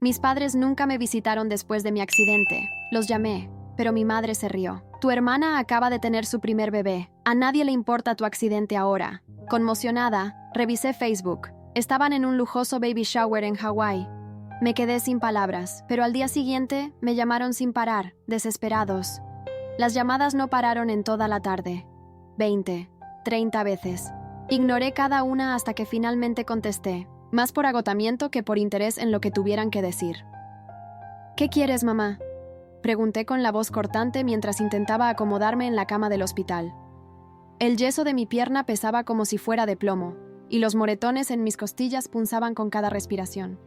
Mis padres nunca me visitaron después de mi accidente. Los llamé, pero mi madre se rió. Tu hermana acaba de tener su primer bebé. A nadie le importa tu accidente ahora. Conmocionada, revisé Facebook. Estaban en un lujoso baby shower en Hawái. Me quedé sin palabras, pero al día siguiente me llamaron sin parar, desesperados. Las llamadas no pararon en toda la tarde. 20, 30 veces. Ignoré cada una hasta que finalmente contesté, más por agotamiento que por interés en lo que tuvieran que decir. ¿Qué quieres, mamá?, pregunté con la voz cortante mientras intentaba acomodarme en la cama del hospital. El yeso de mi pierna pesaba como si fuera de plomo, y los moretones en mis costillas punzaban con cada respiración.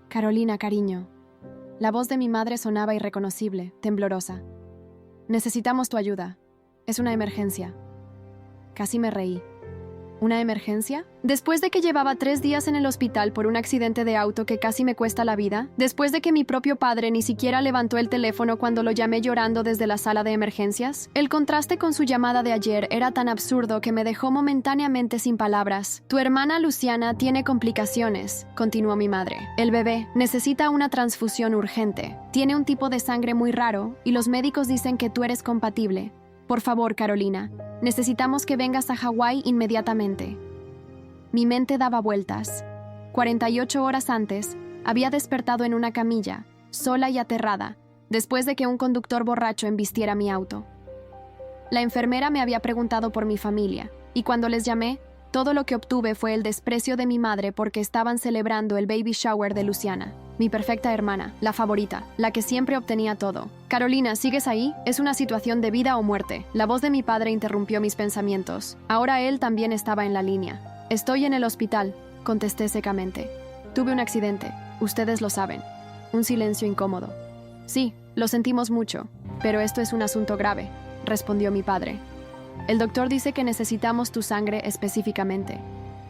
Carolina, cariño. La voz de mi madre sonaba irreconocible, temblorosa. Necesitamos tu ayuda. Es una emergencia. Casi me reí. ¿Una emergencia? Después de que llevaba 3 días en el hospital por un accidente de auto que casi me cuesta la vida, después de que mi propio padre ni siquiera levantó el teléfono cuando lo llamé llorando desde la sala de emergencias, el contraste con su llamada de ayer era tan absurdo que me dejó momentáneamente sin palabras. Tu hermana Luciana tiene complicaciones, continuó mi madre. El bebé necesita una transfusión urgente. Tiene un tipo de sangre muy raro y los médicos dicen que tú eres compatible. Por favor, Carolina, necesitamos que vengas a Hawái inmediatamente. Mi mente daba vueltas. 48 horas antes, había despertado en una camilla, sola y aterrada, después de que un conductor borracho embistiera mi auto. La enfermera me había preguntado por mi familia, y cuando les llamé, todo lo que obtuve fue el desprecio de mi madre porque estaban celebrando el baby shower de Luciana, mi perfecta hermana, la favorita, la que siempre obtenía todo. Carolina, ¿sigues ahí? Es una situación de vida o muerte. La voz de mi padre interrumpió mis pensamientos. Ahora él también estaba en la línea. Estoy en el hospital, contesté secamente. Tuve un accidente, ustedes lo saben. Un silencio incómodo. Sí, lo sentimos mucho, pero esto es un asunto grave, respondió mi padre. El doctor dice que necesitamos tu sangre específicamente.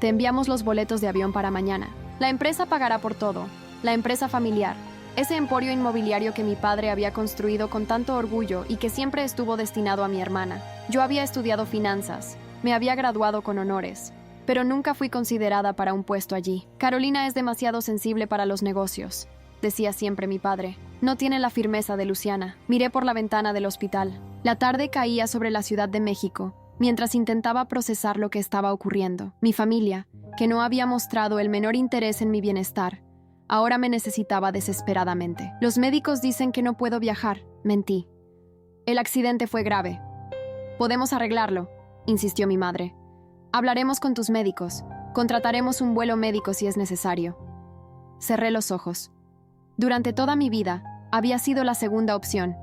Te enviamos los boletos de avión para mañana. La empresa pagará por todo. La empresa familiar. Ese emporio inmobiliario que mi padre había construido con tanto orgullo y que siempre estuvo destinado a mi hermana. Yo había estudiado finanzas. Me había graduado con honores. Pero nunca fui considerada para un puesto allí. Carolina es demasiado sensible para los negocios, decía siempre mi padre. No tiene la firmeza de Luciana. Miré por la ventana del hospital. La tarde caía sobre la Ciudad de México, mientras intentaba procesar lo que estaba ocurriendo. Mi familia, que no había mostrado el menor interés en mi bienestar, ahora me necesitaba desesperadamente. Los médicos dicen que no puedo viajar. Mentí. El accidente fue grave. Podemos arreglarlo, insistió mi madre. Hablaremos con tus médicos. Contrataremos un vuelo médico si es necesario. Cerré los ojos. Durante toda mi vida, había sido la segunda opción.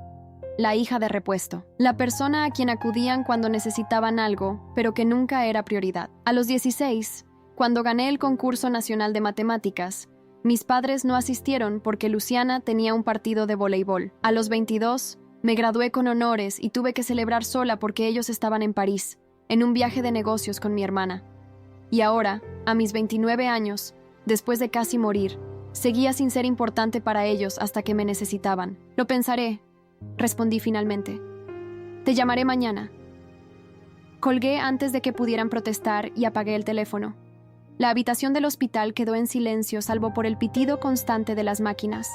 La hija de repuesto. La persona a quien acudían cuando necesitaban algo, pero que nunca era prioridad. A los 16, cuando gané el concurso nacional de matemáticas, mis padres no asistieron porque Luciana tenía un partido de voleibol. A los 22, me gradué con honores y tuve que celebrar sola porque ellos estaban en París, en un viaje de negocios con mi hermana. Y ahora, a mis 29 años, después de casi morir, seguía sin ser importante para ellos hasta que me necesitaban. Lo pensaré, respondí finalmente. Te llamaré mañana. Colgué antes de que pudieran protestar y apagué el teléfono. La habitación del hospital quedó en silencio salvo por el pitido constante de las máquinas.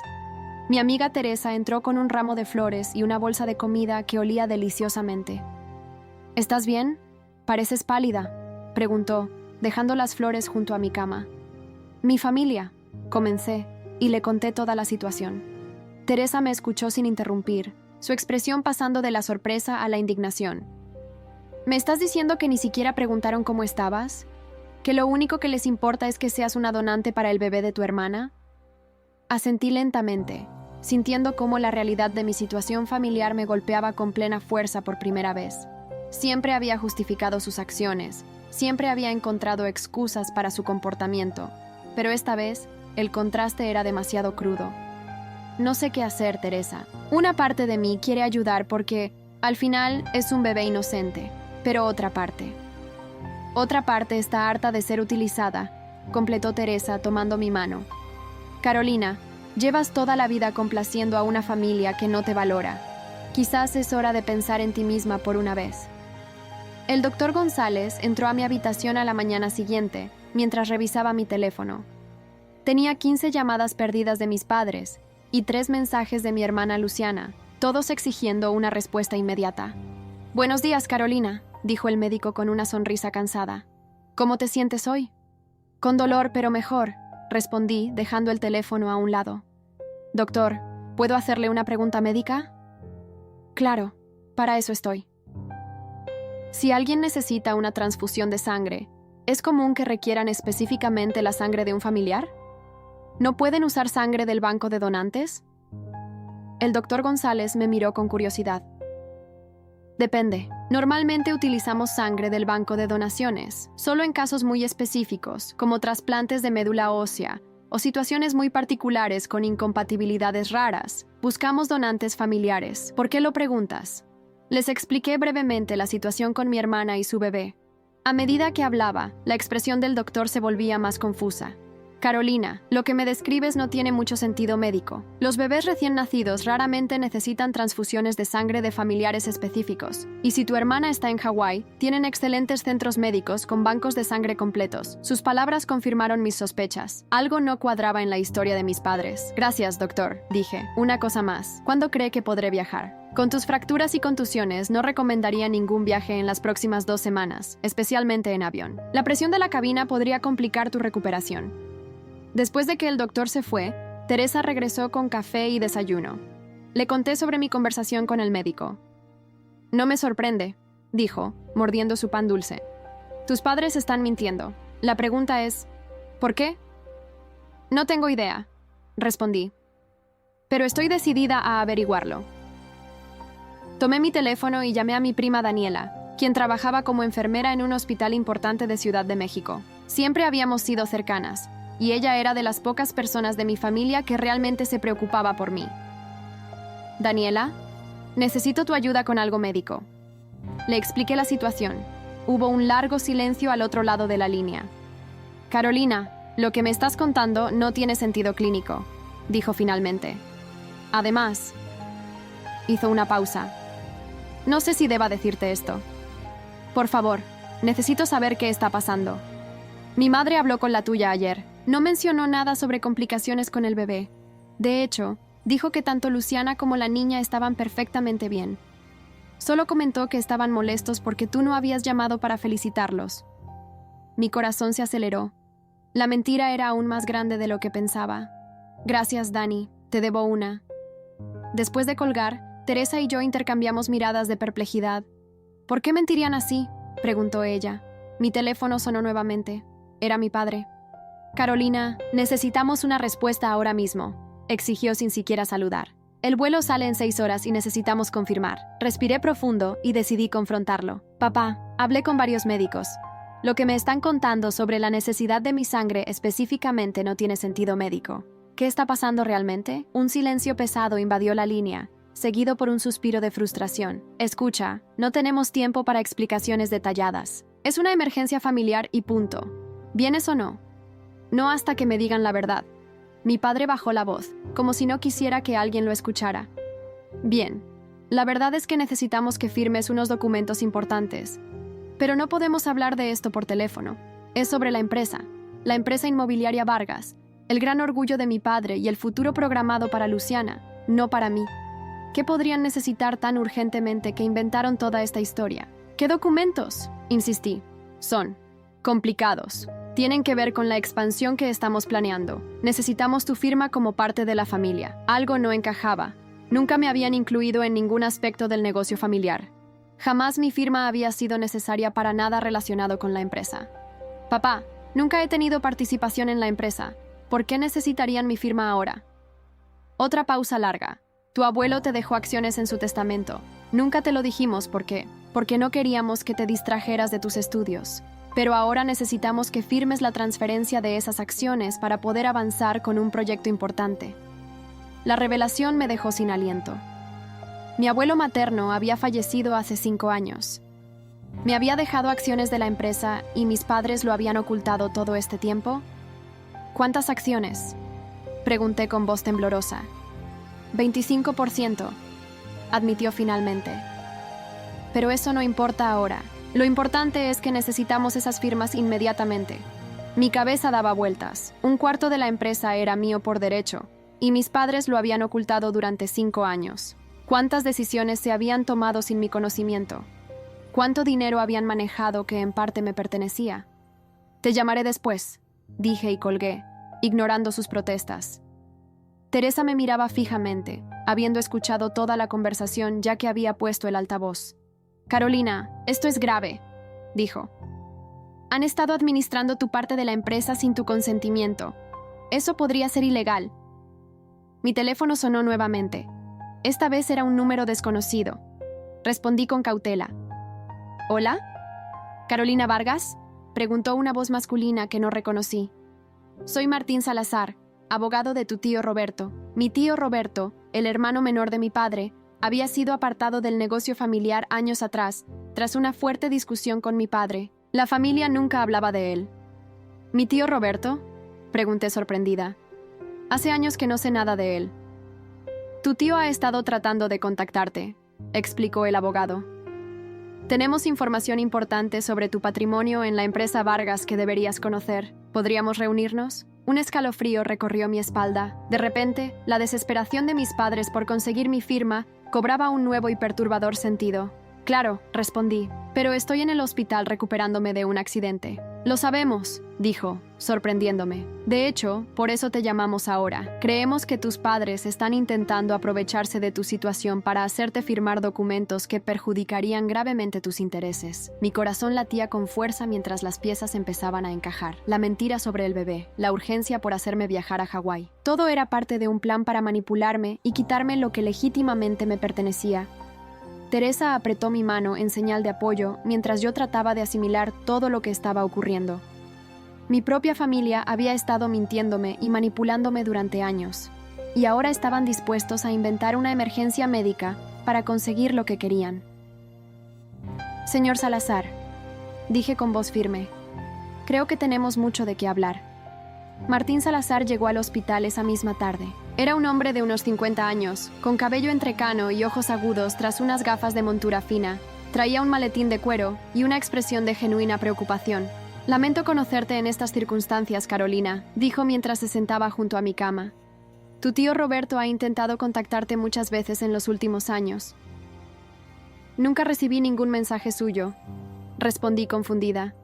Mi amiga Teresa entró con un ramo de flores y una bolsa de comida que olía deliciosamente. ¿Estás bien? Pareces pálida, preguntó, dejando las flores junto a mi cama. Mi familia, comencé, y le conté toda la situación. Teresa me escuchó sin interrumpir, su expresión pasando de la sorpresa a la indignación. ¿Me estás diciendo que ni siquiera preguntaron cómo estabas? ¿Que lo único que les importa es que seas una donante para el bebé de tu hermana? Asentí lentamente, sintiendo cómo la realidad de mi situación familiar me golpeaba con plena fuerza por primera vez. Siempre había justificado sus acciones, siempre había encontrado excusas para su comportamiento, pero esta vez el contraste era demasiado crudo. No sé qué hacer, Teresa. Una parte de mí quiere ayudar porque, al final, es un bebé inocente, pero otra parte está harta de ser utilizada, completó Teresa tomando mi mano. Carolina, llevas toda la vida complaciendo a una familia que no te valora. Quizás es hora de pensar en ti misma por una vez. El doctor González entró a mi habitación a la mañana siguiente, mientras revisaba mi teléfono. Tenía 15 llamadas perdidas de mis padres y 3 mensajes de mi hermana Luciana, todos exigiendo una respuesta inmediata. «Buenos días, Carolina», dijo el médico con una sonrisa cansada. «¿Cómo te sientes hoy?» «Con dolor, pero mejor», respondí, dejando el teléfono a un lado. «Doctor, ¿puedo hacerle una pregunta médica?» «Claro, para eso estoy». Si alguien necesita una transfusión de sangre, ¿es común que requieran específicamente la sangre de un familiar? ¿No pueden usar sangre del banco de donantes? El doctor González me miró con curiosidad. Depende. Normalmente utilizamos sangre del banco de donaciones, solo en casos muy específicos, como trasplantes de médula ósea, o situaciones muy particulares con incompatibilidades raras. Buscamos donantes familiares. ¿Por qué lo preguntas? Les expliqué brevemente la situación con mi hermana y su bebé. A medida que hablaba, la expresión del doctor se volvía más confusa. Carolina, lo que me describes no tiene mucho sentido médico. Los bebés recién nacidos raramente necesitan transfusiones de sangre de familiares específicos. Y si tu hermana está en Hawái, tienen excelentes centros médicos con bancos de sangre completos. Sus palabras confirmaron mis sospechas. Algo no cuadraba en la historia de mis padres. Gracias, doctor, dije. Una cosa más. ¿Cuándo cree que podré viajar? Con tus fracturas y contusiones, no recomendaría ningún viaje en las próximas 2 semanas, especialmente en avión. La presión de la cabina podría complicar tu recuperación. Después de que el doctor se fue, Teresa regresó con café y desayuno. Le conté sobre mi conversación con el médico. «No me sorprende», dijo, mordiendo su pan dulce. «Tus padres están mintiendo. La pregunta es, ¿por qué?» «No tengo idea», respondí. «Pero estoy decidida a averiguarlo». Tomé mi teléfono y llamé a mi prima Daniela, quien trabajaba como enfermera en un hospital importante de Ciudad de México. Siempre habíamos sido cercanas, y ella era de las pocas personas de mi familia que realmente se preocupaba por mí. «Daniela, necesito tu ayuda con algo médico». Le expliqué la situación. Hubo un largo silencio al otro lado de la línea. «Carolina, lo que me estás contando no tiene sentido clínico», dijo finalmente. «Además», hizo una pausa. «No sé si deba decirte esto. Por favor, necesito saber qué está pasando. Mi madre habló con la tuya ayer. No mencionó nada sobre complicaciones con el bebé. De hecho, dijo que tanto Luciana como la niña estaban perfectamente bien. Solo comentó que estaban molestos porque tú no habías llamado para felicitarlos». Mi corazón se aceleró. La mentira era aún más grande de lo que pensaba. «Gracias, Dani. Te debo una». Después de colgar, Teresa y yo intercambiamos miradas de perplejidad. «¿Por qué mentirían así?», preguntó ella. Mi teléfono sonó nuevamente. Era mi padre. «Carolina, necesitamos una respuesta ahora mismo», exigió sin siquiera saludar. «El vuelo sale en 6 horas y necesitamos confirmar». Respiré profundo y decidí confrontarlo. «Papá, hablé con varios médicos. Lo que me están contando sobre la necesidad de mi sangre específicamente no tiene sentido médico. ¿Qué está pasando realmente?» Un silencio pesado invadió la línea, seguido por un suspiro de frustración. «Escucha, no tenemos tiempo para explicaciones detalladas. Es una emergencia familiar y punto. ¿Vienes o no? No hasta que me digan la verdad». Mi padre bajó la voz, como si no quisiera que alguien lo escuchara. «Bien, la verdad es que necesitamos que firmes unos documentos importantes. Pero no podemos hablar de esto por teléfono. Es sobre la empresa inmobiliaria Vargas, el gran orgullo de mi padre y el futuro programado para Luciana, no para mí. ¿Qué podrían necesitar tan urgentemente que inventaron toda esta historia?» «¿Qué documentos?», insistí. «Son complicados. Tienen que ver con la expansión que estamos planeando. Necesitamos tu firma como parte de la familia». Algo no encajaba. Nunca me habían incluido en ningún aspecto del negocio familiar. Jamás mi firma había sido necesaria para nada relacionado con la empresa. «Papá, nunca he tenido participación en la empresa. ¿Por qué necesitarían mi firma ahora?» Otra pausa larga. «Tu abuelo te dejó acciones en su testamento. Nunca te lo dijimos porque no queríamos que te distrajeras de tus estudios. Pero ahora necesitamos que firmes la transferencia de esas acciones para poder avanzar con un proyecto importante». La revelación me dejó sin aliento. Mi abuelo materno había fallecido hace 5 años. ¿Me había dejado acciones de la empresa y mis padres lo habían ocultado todo este tiempo? «¿Cuántas acciones?», pregunté con voz temblorosa. 25%, admitió finalmente. «Pero eso no importa ahora. Lo importante es que necesitamos esas firmas inmediatamente. Mi cabeza daba vueltas. Un cuarto de la empresa era mío por derecho, y mis padres lo habían ocultado durante 5 años. ¿Cuántas decisiones se habían tomado sin mi conocimiento? ¿Cuánto dinero habían manejado que en parte me pertenecía? Te llamaré después, dije y colgué, ignorando sus protestas. Teresa me miraba fijamente, habiendo escuchado toda la conversación ya que había puesto el altavoz. Carolina, esto es grave, dijo. Han estado administrando tu parte de la empresa sin tu consentimiento. Eso podría ser ilegal. Mi teléfono sonó nuevamente. Esta vez era un número desconocido. Respondí con cautela. ¿Hola? ¿Carolina Vargas?, preguntó una voz masculina que no reconocí. Soy Martín Salazar, abogado de tu tío Roberto. Mi tío Roberto, el hermano menor de mi padre, había sido apartado del negocio familiar años atrás, tras una fuerte discusión con mi padre. La familia nunca hablaba de él. ¿Mi tío Roberto?, pregunté sorprendida. Hace años que no sé nada de él. Tu tío ha estado tratando de contactarte, explicó el abogado. Tenemos información importante sobre tu patrimonio en la empresa Vargas que deberías conocer. ¿Podríamos reunirnos? Un escalofrío recorrió mi espalda. De repente, la desesperación de mis padres por conseguir mi firma cobraba un nuevo y perturbador sentido. Claro, respondí, pero estoy en el hospital recuperándome de un accidente. Lo sabemos, dijo, sorprendiéndome. De hecho, por eso te llamamos ahora. Creemos que tus padres están intentando aprovecharse de tu situación para hacerte firmar documentos que perjudicarían gravemente tus intereses. Mi corazón latía con fuerza mientras las piezas empezaban a encajar. La mentira sobre el bebé, la urgencia por hacerme viajar a Hawái. Todo era parte de un plan para manipularme y quitarme lo que legítimamente me pertenecía. Teresa apretó mi mano en señal de apoyo mientras yo trataba de asimilar todo lo que estaba ocurriendo. Mi propia familia había estado mintiéndome y manipulándome durante años, y ahora estaban dispuestos a inventar una emergencia médica para conseguir lo que querían. Señor Salazar, dije con voz firme, creo que tenemos mucho de qué hablar. Martín Salazar llegó al hospital esa misma tarde. Era un hombre de unos 50 años, con cabello entrecano y ojos agudos tras unas gafas de montura fina. Traía un maletín de cuero y una expresión de genuina preocupación. Lamento conocerte en estas circunstancias, Carolina, dijo mientras se sentaba junto a mi cama. Tu tío Roberto ha intentado contactarte muchas veces en los últimos años. Nunca recibí ningún mensaje suyo, respondí confundida.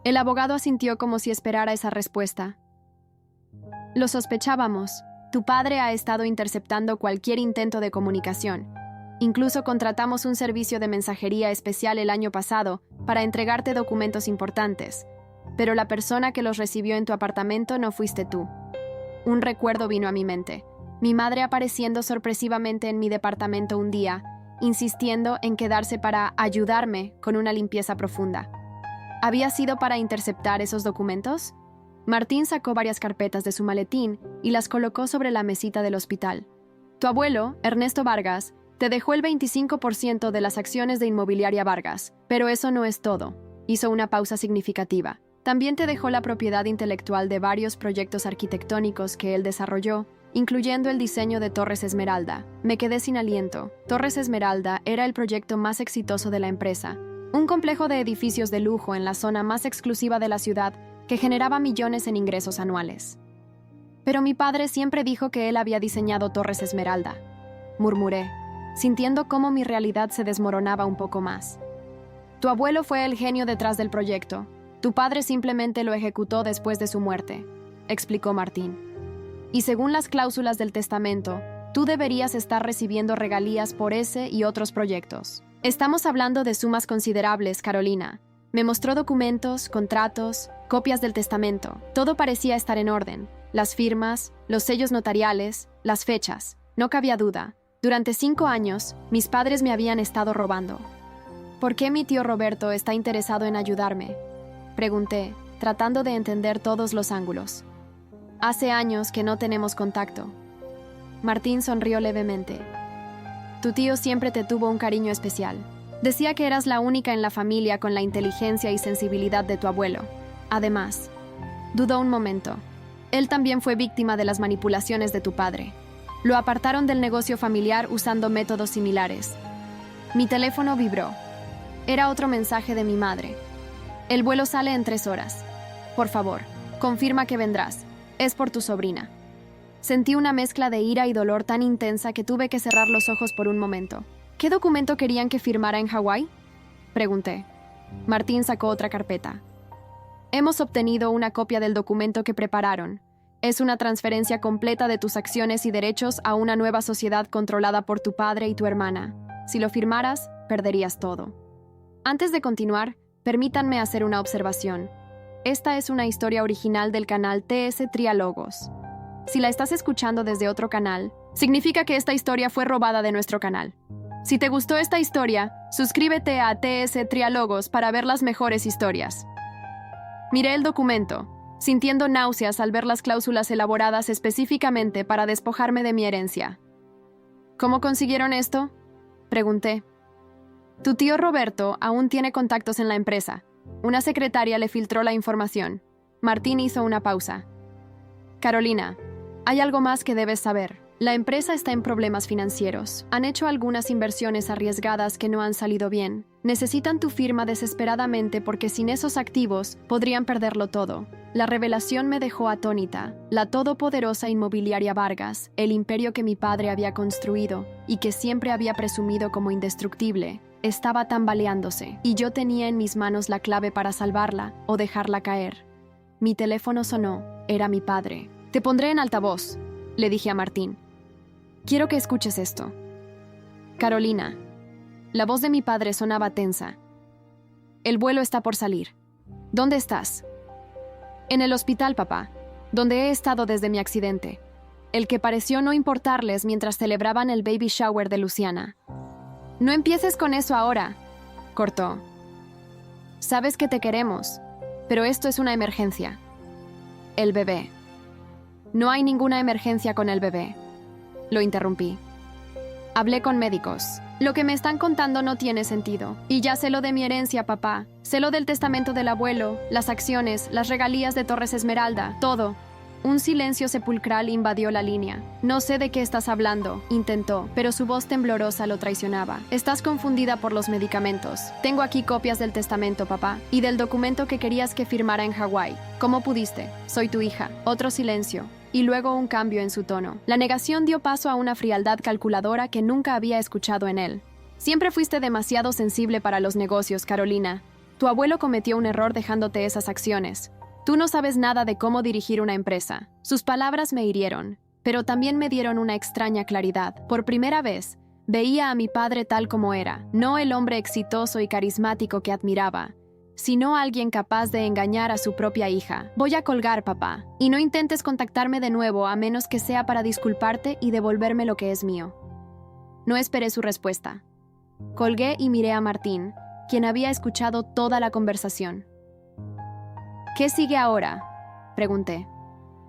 El abogado asintió como si esperara esa respuesta. Lo sospechábamos. Tu padre ha estado interceptando cualquier intento de comunicación. Incluso contratamos un servicio de mensajería especial el año pasado para entregarte documentos importantes. Pero la persona que los recibió en tu apartamento no fuiste tú. Un recuerdo vino a mi mente. Mi madre apareciendo sorpresivamente en mi departamento un día, insistiendo en quedarse para ayudarme con una limpieza profunda. ¿Había sido para interceptar esos documentos? Martín sacó varias carpetas de su maletín y las colocó sobre la mesita del hospital. Tu abuelo, Ernesto Vargas, te dejó el 25% de las acciones de Inmobiliaria Vargas, pero eso no es todo. Hizo una pausa significativa. También te dejó la propiedad intelectual de varios proyectos arquitectónicos que él desarrolló, incluyendo el diseño de Torres Esmeralda. Me quedé sin aliento. Torres Esmeralda era el proyecto más exitoso de la empresa, un complejo de edificios de lujo en la zona más exclusiva de la ciudad que generaba millones en ingresos anuales. Pero mi padre siempre dijo que él había diseñado Torres Esmeralda, murmuré, sintiendo cómo mi realidad se desmoronaba un poco más. Tu abuelo fue el genio detrás del proyecto. Tu padre simplemente lo ejecutó después de su muerte, explicó Martín. Y según las cláusulas del testamento, tú deberías estar recibiendo regalías por ese y otros proyectos. Estamos hablando de sumas considerables, Carolina. Me mostró documentos, contratos, copias del testamento. Todo parecía estar en orden. Las firmas, los sellos notariales, las fechas. No cabía duda. Durante 5 años, mis padres me habían estado robando. ¿Por qué mi tío Roberto está interesado en ayudarme?, pregunté, tratando de entender todos los ángulos. Hace años que no tenemos contacto. Martín sonrió levemente. Tu tío siempre te tuvo un cariño especial. Decía que eras la única en la familia con la inteligencia y sensibilidad de tu abuelo. Además, dudó un momento. Él también fue víctima de las manipulaciones de tu padre. Lo apartaron del negocio familiar usando métodos similares. Mi teléfono vibró. Era otro mensaje de mi madre. El vuelo sale en 3 horas. Por favor, confirma que vendrás. Es por tu sobrina. Sentí una mezcla de ira y dolor tan intensa que tuve que cerrar los ojos por un momento. ¿Qué documento querían que firmara en Hawái? Pregunté. Martín sacó otra carpeta. Hemos obtenido una copia del documento que prepararon. Es una transferencia completa de tus acciones y derechos a una nueva sociedad controlada por tu padre y tu hermana. Si lo firmaras, perderías todo. Antes de continuar, permítanme hacer una observación. Esta es una historia original del canal TS Triálogos. Si la estás escuchando desde otro canal, significa que esta historia fue robada de nuestro canal. Si te gustó esta historia, suscríbete a TS Triálogos para ver las mejores historias. Miré el documento, sintiendo náuseas al ver las cláusulas elaboradas específicamente para despojarme de mi herencia. ¿Cómo consiguieron esto? Pregunté. Tu tío Roberto aún tiene contactos en la empresa. Una secretaria le filtró la información. Martín hizo una pausa. Carolina, hay algo más que debes saber. La empresa está en problemas financieros. Han hecho algunas inversiones arriesgadas que no han salido bien. Necesitan tu firma desesperadamente porque sin esos activos podrían perderlo todo. La revelación me dejó atónita. La todopoderosa inmobiliaria Vargas, el imperio que mi padre había construido y que siempre había presumido como indestructible, estaba tambaleándose y yo tenía en mis manos la clave para salvarla o dejarla caer. Mi teléfono sonó. Era mi padre. Te pondré en altavoz, le dije a Martín. Quiero que escuches esto. Carolina. La voz de mi padre sonaba tensa. El vuelo está por salir. ¿Dónde estás? En el hospital, papá, donde he estado desde mi accidente. El que pareció no importarles mientras celebraban el baby shower de Luciana. No empieces con eso ahora, cortó. Sabes que te queremos, pero esto es una emergencia. El bebé. No hay ninguna emergencia con el bebé. Lo interrumpí. Hablé con médicos. Lo que me están contando no tiene sentido. Y ya sé lo de mi herencia, papá. Sé lo del testamento del abuelo, las acciones, las regalías de Torres Esmeralda, todo. Un silencio sepulcral invadió la línea. No sé de qué estás hablando, intentó, pero su voz temblorosa lo traicionaba. Estás confundida por los medicamentos. Tengo aquí copias del testamento, papá, y del documento que querías que firmara en Hawái. ¿Cómo pudiste? Soy tu hija. Otro silencio. Y luego un cambio en su tono. La negación dio paso a una frialdad calculadora que nunca había escuchado en él. Siempre fuiste demasiado sensible para los negocios, Carolina. Tu abuelo cometió un error dejándote esas acciones. Tú no sabes nada de cómo dirigir una empresa. Sus palabras me hirieron, pero también me dieron una extraña claridad. Por primera vez, veía a mi padre tal como era, no el hombre exitoso y carismático que admiraba, sino alguien capaz de engañar a su propia hija. Voy a colgar, papá, y no intentes contactarme de nuevo a menos que sea para disculparte y devolverme lo que es mío. No esperé su respuesta. Colgué y miré a Martín, quien había escuchado toda la conversación. ¿Qué sigue ahora?, pregunté.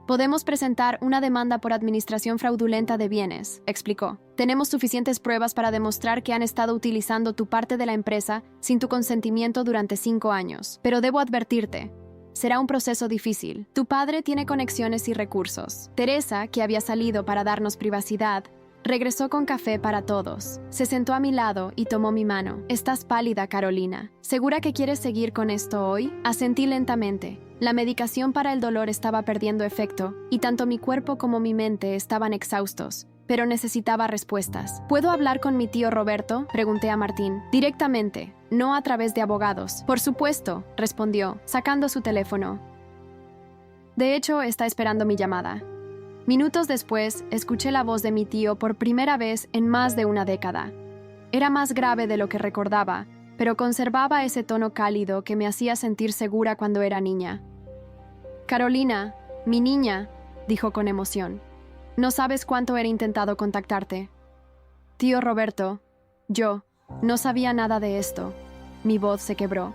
Podemos presentar una demanda por administración fraudulenta de bienes, explicó. Tenemos suficientes pruebas para demostrar que han estado utilizando tu parte de la empresa sin tu consentimiento durante 5 años. Pero debo advertirte, será un proceso difícil. Tu padre tiene conexiones y recursos. Teresa, que había salido para darnos privacidad, regresó con café para todos. Se sentó a mi lado y tomó mi mano. Estás pálida, Carolina. ¿Segura que quieres seguir con esto hoy? Asentí lentamente. La medicación para el dolor estaba perdiendo efecto y tanto mi cuerpo como mi mente estaban exhaustos, pero necesitaba respuestas. ¿Puedo hablar con mi tío Roberto?, pregunté a Martín. Directamente, no a través de abogados. Por supuesto, respondió, sacando su teléfono. De hecho, está esperando mi llamada. Minutos después, escuché la voz de mi tío por primera vez en más de una década. Era más grave de lo que recordaba, pero conservaba ese tono cálido que me hacía sentir segura cuando era niña. Carolina, mi niña, dijo con emoción. No sabes cuánto he intentado contactarte. Tío Roberto, yo, no sabía nada de esto. Mi voz se quebró.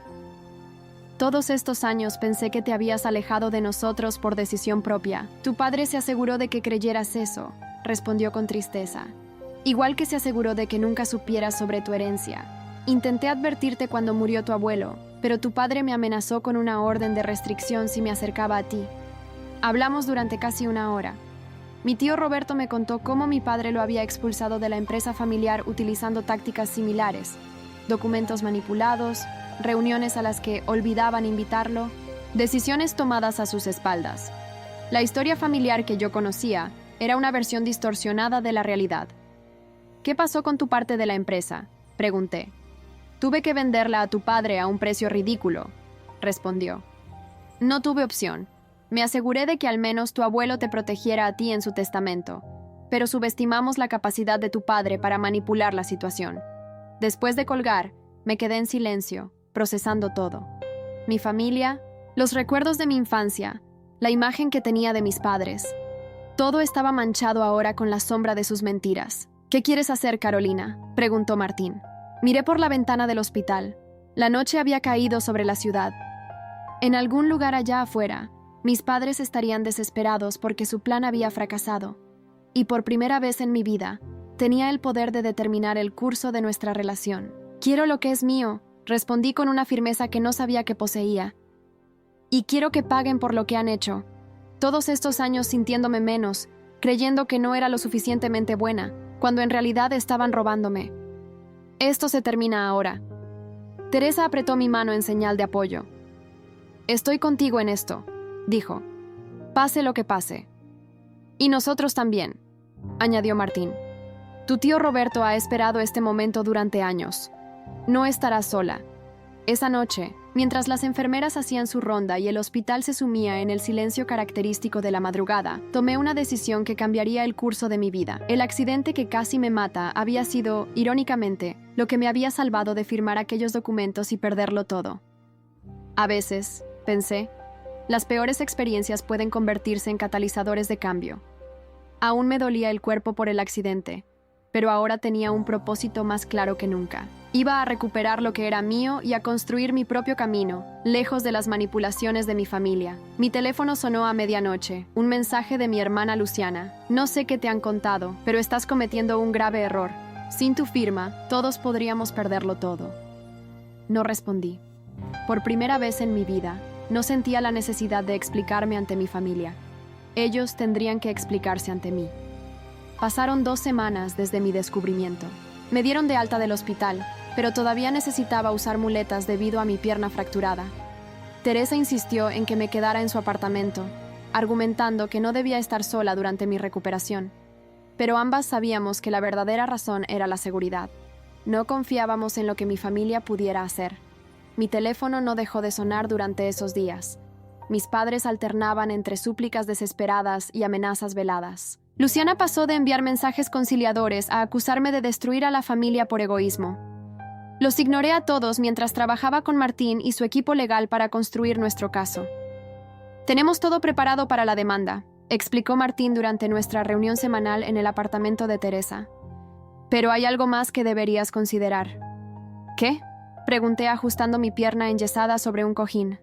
Todos estos años pensé que te habías alejado de nosotros por decisión propia. Tu padre se aseguró de que creyeras eso, respondió con tristeza. Igual que se aseguró de que nunca supieras sobre tu herencia. Intenté advertirte cuando murió tu abuelo, pero tu padre me amenazó con una orden de restricción si me acercaba a ti. Hablamos durante casi 1 hora. Mi tío Roberto me contó cómo mi padre lo había expulsado de la empresa familiar utilizando tácticas similares, documentos manipulados, reuniones a las que olvidaban invitarlo. Decisiones tomadas a sus espaldas. La historia familiar que yo conocía era una versión distorsionada de la realidad. ¿Qué pasó con tu parte de la empresa?, pregunté. Tuve que venderla a tu padre a un precio ridículo, respondió. No tuve opción. Me aseguré de que al menos tu abuelo te protegiera a ti en su testamento, pero subestimamos la capacidad de tu padre para manipular la situación. Después de colgar, me quedé en silencio, procesando todo. Mi familia, los recuerdos de mi infancia, la imagen que tenía de mis padres. Todo estaba manchado ahora con la sombra de sus mentiras. ¿Qué quieres hacer, Carolina?, preguntó Martín. Miré por la ventana del hospital. La noche había caído sobre la ciudad. En algún lugar allá afuera, mis padres estarían desesperados porque su plan había fracasado. Y por primera vez en mi vida, tenía el poder de determinar el curso de nuestra relación. Quiero lo que es mío, respondí con una firmeza que no sabía que poseía. Y quiero que paguen por lo que han hecho. Todos estos años sintiéndome menos, creyendo que no era lo suficientemente buena, cuando en realidad estaban robándome. Esto se termina ahora. Teresa apretó mi mano en señal de apoyo. Estoy contigo en esto, dijo. Pase lo que pase. Y nosotros también, añadió Martín. Tu tío Roberto ha esperado este momento durante años. No estarás sola. Esa noche, mientras las enfermeras hacían su ronda y el hospital se sumía en el silencio característico de la madrugada, tomé una decisión que cambiaría el curso de mi vida. El accidente que casi me mata había sido, irónicamente, lo que me había salvado de firmar aquellos documentos y perderlo todo. A veces, pensé, las peores experiencias pueden convertirse en catalizadores de cambio. Aún me dolía el cuerpo por el accidente, pero ahora tenía un propósito más claro que nunca. Iba a recuperar lo que era mío y a construir mi propio camino, lejos de las manipulaciones de mi familia. Mi teléfono sonó a medianoche, un mensaje de mi hermana Luciana. No sé qué te han contado, pero estás cometiendo un grave error. Sin tu firma, todos podríamos perderlo todo. No respondí. Por primera vez en mi vida, no sentía la necesidad de explicarme ante mi familia. Ellos tendrían que explicarse ante mí. Pasaron 2 semanas desde mi descubrimiento. Me dieron de alta del hospital, pero todavía necesitaba usar muletas debido a mi pierna fracturada. Teresa insistió en que me quedara en su apartamento, argumentando que no debía estar sola durante mi recuperación. Pero ambas sabíamos que la verdadera razón era la seguridad. No confiábamos en lo que mi familia pudiera hacer. Mi teléfono no dejó de sonar durante esos días. Mis padres alternaban entre súplicas desesperadas y amenazas veladas. Luciana pasó de enviar mensajes conciliadores a acusarme de destruir a la familia por egoísmo. Los ignoré a todos mientras trabajaba con Martín y su equipo legal para construir nuestro caso. Tenemos todo preparado para la demanda, explicó Martín durante nuestra reunión semanal en el apartamento de Teresa. Pero hay algo más que deberías considerar. ¿Qué?, pregunté ajustando mi pierna enyesada sobre un cojín.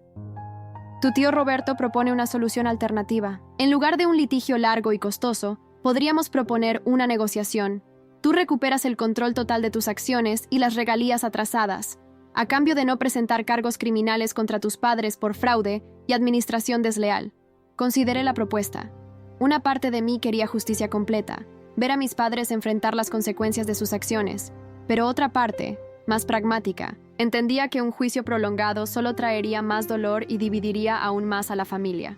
Tu tío Roberto propone una solución alternativa. En lugar de un litigio largo y costoso, podríamos proponer una negociación. Tú recuperas el control total de tus acciones y las regalías atrasadas, a cambio de no presentar cargos criminales contra tus padres por fraude y administración desleal. Consideré la propuesta. Una parte de mí quería justicia completa, ver a mis padres enfrentar las consecuencias de sus acciones, pero otra parte, más pragmática, entendía que un juicio prolongado solo traería más dolor y dividiría aún más a la familia.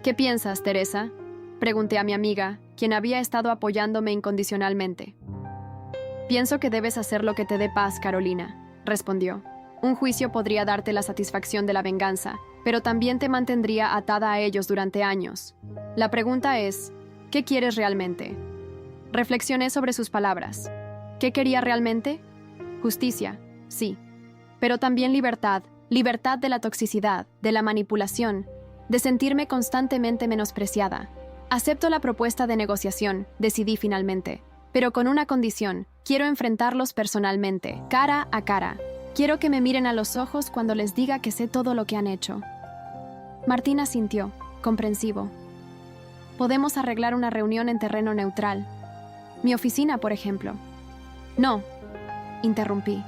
¿Qué piensas, Teresa?, pregunté a mi amiga, quien había estado apoyándome incondicionalmente. Pienso que debes hacer lo que te dé paz, Carolina, respondió. Un juicio podría darte la satisfacción de la venganza, pero también te mantendría atada a ellos durante años. La pregunta es, ¿qué quieres realmente? Reflexioné sobre sus palabras. ¿Qué quería realmente? Justicia, sí. Pero también libertad, libertad de la toxicidad, de la manipulación, de sentirme constantemente menospreciada. Acepto la propuesta de negociación, decidí finalmente, pero con una condición: quiero enfrentarlos personalmente, cara a cara. Quiero que me miren a los ojos cuando les diga que sé todo lo que han hecho. Martín asintió, comprensivo. Podemos arreglar una reunión en terreno neutral. Mi oficina, por ejemplo. No, interrumpí.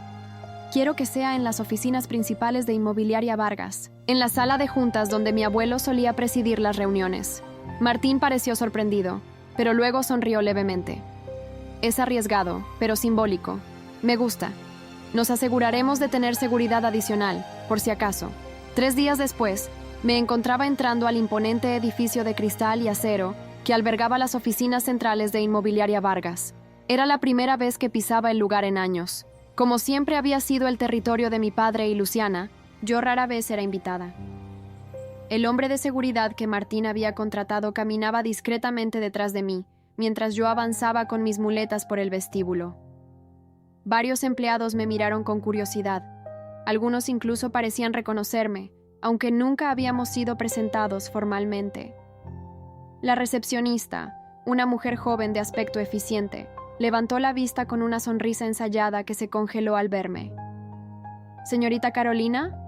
Quiero que sea en las oficinas principales de Inmobiliaria Vargas, en la sala de juntas donde mi abuelo solía presidir las reuniones. Martín pareció sorprendido, pero luego sonrió levemente. Es arriesgado, pero simbólico. Me gusta. Nos aseguraremos de tener seguridad adicional, por si acaso. 3 días después, Me encontraba entrando al imponente edificio de cristal y acero que albergaba las oficinas centrales de Inmobiliaria Vargas. Era la primera vez que pisaba el lugar en años. Como siempre había sido el territorio de mi padre y Luciana, yo rara vez era invitada. El hombre de seguridad que Martín había contratado caminaba discretamente detrás de mí, mientras yo avanzaba con mis muletas por el vestíbulo. Varios empleados me miraron con curiosidad. Algunos incluso parecían reconocerme, aunque nunca habíamos sido presentados formalmente. La recepcionista, una mujer joven de aspecto eficiente, levantó la vista con una sonrisa ensayada que se congeló al verme. «¿Señorita Carolina?»,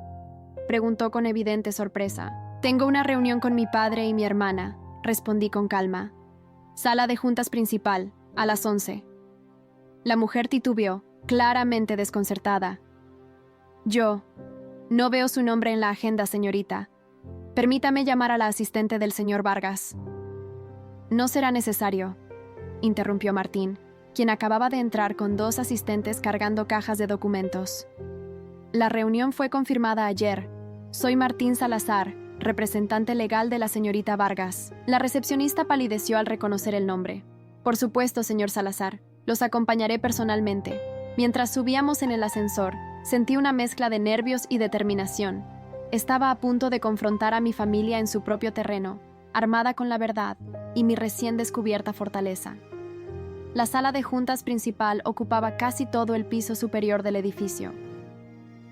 preguntó con evidente sorpresa. «Tengo una reunión con mi padre y mi hermana», respondí con calma. «Sala de juntas principal, a las 11». La mujer titubeó, claramente desconcertada. «Yo no veo su nombre en la agenda, señorita. Permítame llamar a la asistente del señor Vargas». «No será necesario», interrumpió Martín, quien acababa de entrar con 2 asistentes cargando cajas de documentos. «La reunión fue confirmada ayer. Soy Martín Salazar, representante legal de la señorita Vargas». La recepcionista palideció al reconocer el nombre. «Por supuesto, señor Salazar. Los acompañaré personalmente». Mientras subíamos en el ascensor, sentí una mezcla de nervios y determinación. Estaba a punto de confrontar a mi familia en su propio terreno, armada con la verdad y mi recién descubierta fortaleza. La sala de juntas principal ocupaba casi todo el piso superior del edificio.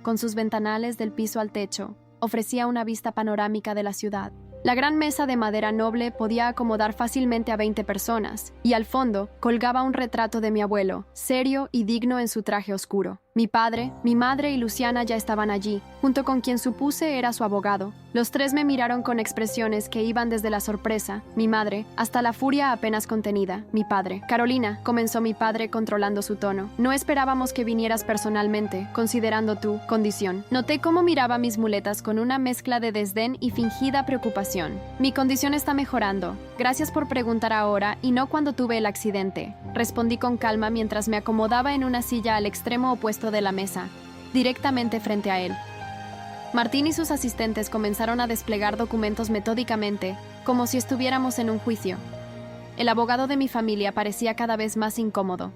Con sus ventanales del piso al techo, ofrecía una vista panorámica de la ciudad. La gran mesa de madera noble podía acomodar fácilmente a 20 personas, y al fondo colgaba un retrato de mi abuelo, serio y digno en su traje oscuro. Mi padre, mi madre y Luciana ya estaban allí, junto con quien supuse era su abogado. Los 3 me miraron con expresiones que iban desde la sorpresa, mi madre, hasta la furia apenas contenida, mi padre. «Carolina», comenzó mi padre controlando su tono, «no esperábamos que vinieras personalmente, considerando tu condición». Noté cómo miraba mis muletas con una mezcla de desdén y fingida preocupación. «Mi condición está mejorando. Gracias por preguntar ahora y no cuando tuve el accidente», respondí con calma mientras me acomodaba en una silla al extremo opuesto de la mesa, directamente frente a él. Martín y sus asistentes comenzaron a desplegar documentos metódicamente, como si estuviéramos en un juicio. El abogado de mi familia parecía cada vez más incómodo.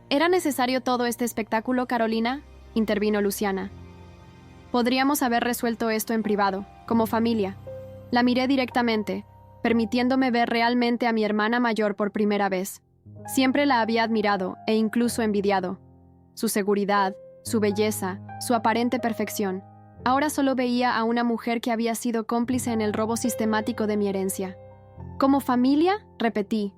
«¿Era necesario todo este espectáculo, Carolina?», intervino Luciana. «Podríamos haber resuelto esto en privado, como familia». La miré directamente, permitiéndome ver realmente a mi hermana mayor por primera vez. Siempre la había admirado e incluso envidiado. Su seguridad, su belleza, su aparente perfección. Ahora solo veía a una mujer que había sido cómplice en el robo sistemático de mi herencia. «¿Como familia?», repetí.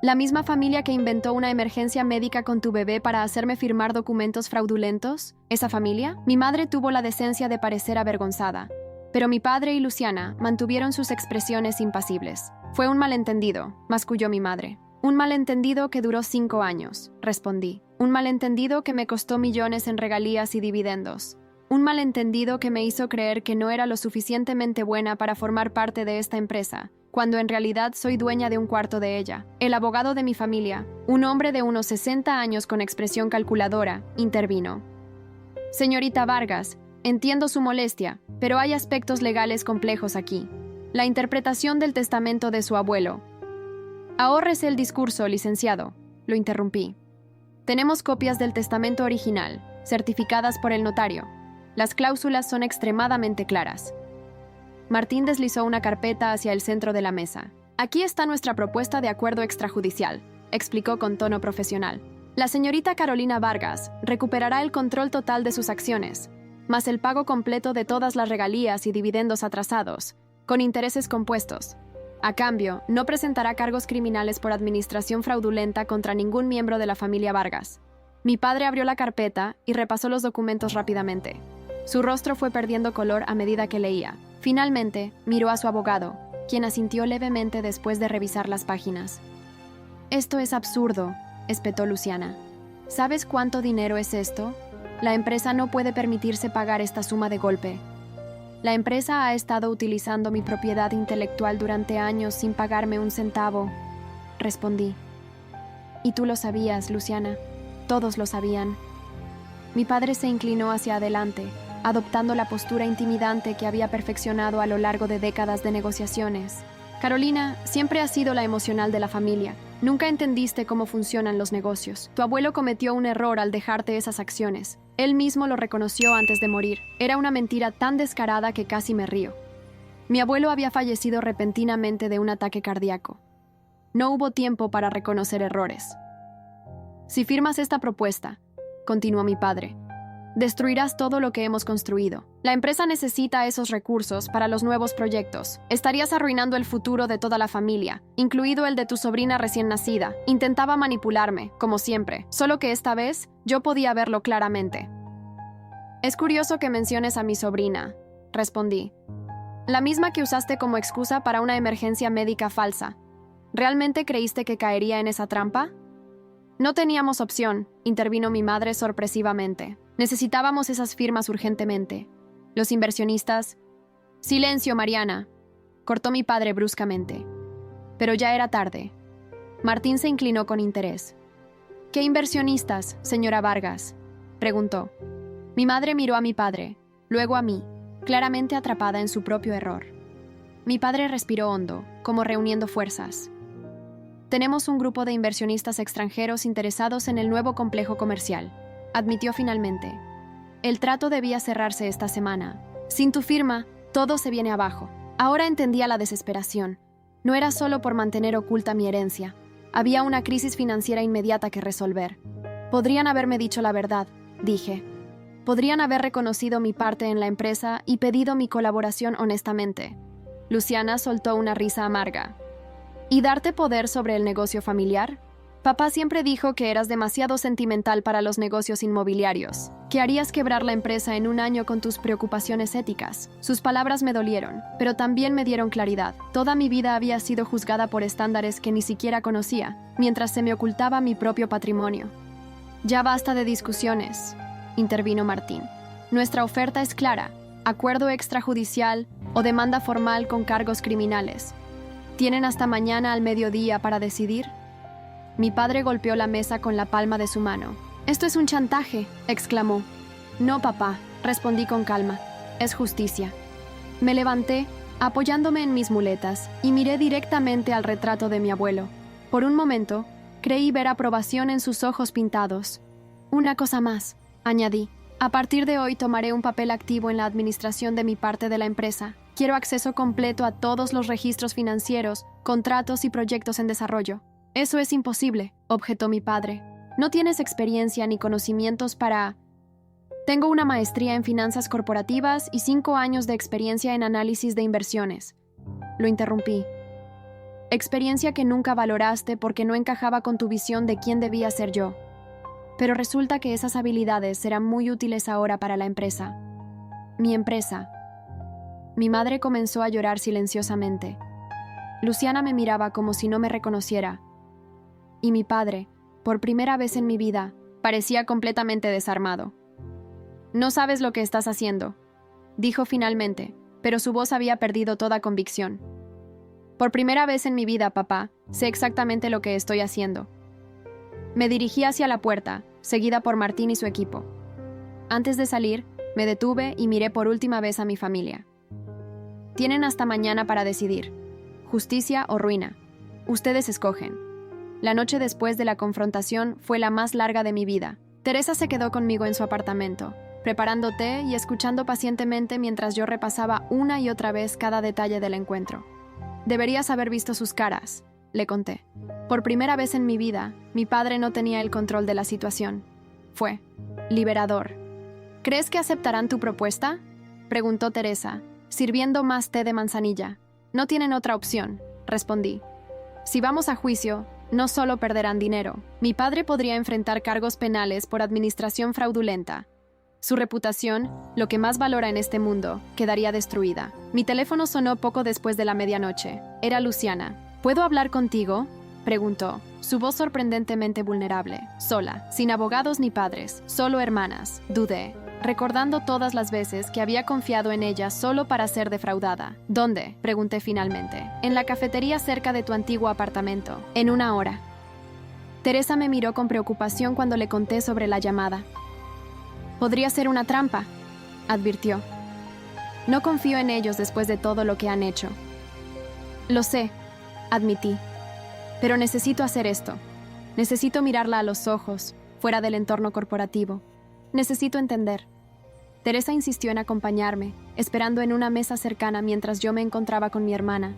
«¿La misma familia que inventó una emergencia médica con tu bebé para hacerme firmar documentos fraudulentos? ¿Esa familia?». Mi madre tuvo la decencia de parecer avergonzada, pero mi padre y Luciana mantuvieron sus expresiones impasibles. «Fue un malentendido», masculló mi madre. «Un malentendido que duró 5 años», respondí. «Un malentendido que me costó millones en regalías y dividendos. Un malentendido que me hizo creer que no era lo suficientemente buena para formar parte de esta empresa, cuando en realidad soy dueña de un cuarto de ella». El abogado de mi familia, un hombre de unos 60 años con expresión calculadora, intervino. «Señorita Vargas, entiendo su molestia, pero hay aspectos legales complejos aquí. La interpretación del testamento de su abuelo». «Ahórrese el discurso, licenciado», lo interrumpí. «Tenemos copias del testamento original, certificadas por el notario. Las cláusulas son extremadamente claras». Martín deslizó una carpeta hacia el centro de la mesa. «Aquí está nuestra propuesta de acuerdo extrajudicial», explicó con tono profesional. «La señorita Carolina Vargas recuperará el control total de sus acciones, más el pago completo de todas las regalías y dividendos atrasados, con intereses compuestos. A cambio, no presentará cargos criminales por administración fraudulenta contra ningún miembro de la familia Vargas». Mi padre abrió la carpeta y repasó los documentos rápidamente. Su rostro fue perdiendo color a medida que leía. Finalmente, miró a su abogado, quien asintió levemente después de revisar las páginas. «Esto es absurdo», espetó Luciana. «¿Sabes cuánto dinero es esto? La empresa no puede permitirse pagar esta suma de golpe. La empresa ha estado utilizando mi propiedad intelectual durante años sin pagarme un centavo», respondí. «Y tú lo sabías, Luciana. Todos lo sabían». Mi padre se inclinó hacia adelante, adoptando la postura intimidante que había perfeccionado a lo largo de décadas de negociaciones. Carolina, siempre has sido la emocional de la familia. Nunca entendiste cómo funcionan los negocios. Tu abuelo cometió un error al dejarte esas acciones. Él mismo lo reconoció antes de morir. Era una mentira tan descarada que casi me río. Mi abuelo había fallecido repentinamente de un ataque cardíaco. No hubo tiempo para reconocer errores. Si firmas esta propuesta, continuó mi padre, destruirás todo lo que hemos construido. La empresa necesita esos recursos para los nuevos proyectos. Estarías arruinando el futuro de toda la familia, incluido el de tu sobrina recién nacida. Intentaba manipularme, como siempre, solo que esta vez yo podía verlo claramente. Es curioso que menciones a mi sobrina, respondí. La misma que usaste como excusa para una emergencia médica falsa. ¿Realmente creíste que caería en esa trampa? No teníamos opción, intervino mi madre sorpresivamente. Necesitábamos esas firmas urgentemente. Los inversionistas... Silencio, Mariana, cortó mi padre bruscamente. Pero ya era tarde. Martín se inclinó con interés. ¿Qué inversionistas, señora Vargas?, preguntó. Mi madre miró a mi padre, luego a mí, claramente atrapada en su propio error. Mi padre respiró hondo, como reuniendo fuerzas. Tenemos un grupo de inversionistas extranjeros interesados en el nuevo complejo comercial, admitió finalmente. El trato debía cerrarse esta semana. Sin tu firma, todo se viene abajo. Ahora entendía la desesperación. No era solo por mantener oculta mi herencia. Había una crisis financiera inmediata que resolver. Podrían haberme dicho la verdad, dije. Podrían haber reconocido mi parte en la empresa y pedido mi colaboración honestamente. Luciana soltó una risa amarga. ¿Y darte poder sobre el negocio familiar? Papá siempre dijo que eras demasiado sentimental para los negocios inmobiliarios, que harías quebrar la empresa en un año con tus preocupaciones éticas. Sus palabras me dolieron, pero también me dieron claridad. Toda mi vida había sido juzgada por estándares que ni siquiera conocía, mientras se me ocultaba mi propio patrimonio. Ya basta de discusiones, intervino Martín. Nuestra oferta es clara: acuerdo extrajudicial o demanda formal con cargos criminales. ¿Tienen hasta mañana al mediodía para decidir? Mi padre golpeó la mesa con la palma de su mano. «Esto es un chantaje», exclamó. «No, papá», respondí con calma. «Es justicia». Me levanté, apoyándome en mis muletas, y miré directamente al retrato de mi abuelo. Por un momento, creí ver aprobación en sus ojos pintados. «Una cosa más», añadí. «A partir de hoy tomaré un papel activo en la administración de mi parte de la empresa. Quiero acceso completo a todos los registros financieros, contratos y proyectos en desarrollo». «Eso es imposible», objetó mi padre. «No tienes experiencia ni conocimientos para...» «Tengo una maestría en finanzas corporativas y 5 años de experiencia en análisis de inversiones». Lo interrumpí. «Experiencia que nunca valoraste porque no encajaba con tu visión de quién debía ser yo. Pero resulta que esas habilidades serán muy útiles ahora para la empresa». «Mi empresa». Mi madre comenzó a llorar silenciosamente. Luciana me miraba como si no me reconociera. Y mi padre, por primera vez en mi vida, parecía completamente desarmado. «No sabes lo que estás haciendo», dijo finalmente, pero su voz había perdido toda convicción. «Por primera vez en mi vida, papá, sé exactamente lo que estoy haciendo». Me dirigí hacia la puerta, seguida por Martín y su equipo. Antes de salir, me detuve y miré por última vez a mi familia. «Tienen hasta mañana para decidir. Justicia o ruina. Ustedes escogen». La noche después de la confrontación fue la más larga de mi vida. Teresa se quedó conmigo en su apartamento, preparando té y escuchando pacientemente mientras yo repasaba una y otra vez cada detalle del encuentro. «Deberías haber visto sus caras», le conté. Por primera vez en mi vida, mi padre no tenía el control de la situación. Fue liberador. «¿Crees que aceptarán tu propuesta?», preguntó Teresa, sirviendo más té de manzanilla. «No tienen otra opción», respondí. «Si vamos a juicio, no solo perderán dinero. Mi padre podría enfrentar cargos penales por administración fraudulenta. Su reputación, lo que más valora en este mundo, quedaría destruida». Mi teléfono sonó poco después de la medianoche. Era Luciana. «¿Puedo hablar contigo?», preguntó, su voz sorprendentemente vulnerable. «Sola, sin abogados ni padres, solo hermanas», dudé, recordando todas las veces que había confiado en ella solo para ser defraudada. «¿Dónde?», pregunté finalmente. «En la cafetería cerca de tu antiguo apartamento. En 1 hora». Teresa me miró con preocupación cuando le conté sobre la llamada. «Podría ser una trampa», advirtió. No confío en ellos después de todo lo que han hecho. Lo sé, admití. Pero necesito hacer esto. Necesito mirarla a los ojos, fuera del entorno corporativo. Necesito entender. Teresa insistió en acompañarme, esperando en una mesa cercana mientras yo me encontraba con mi hermana.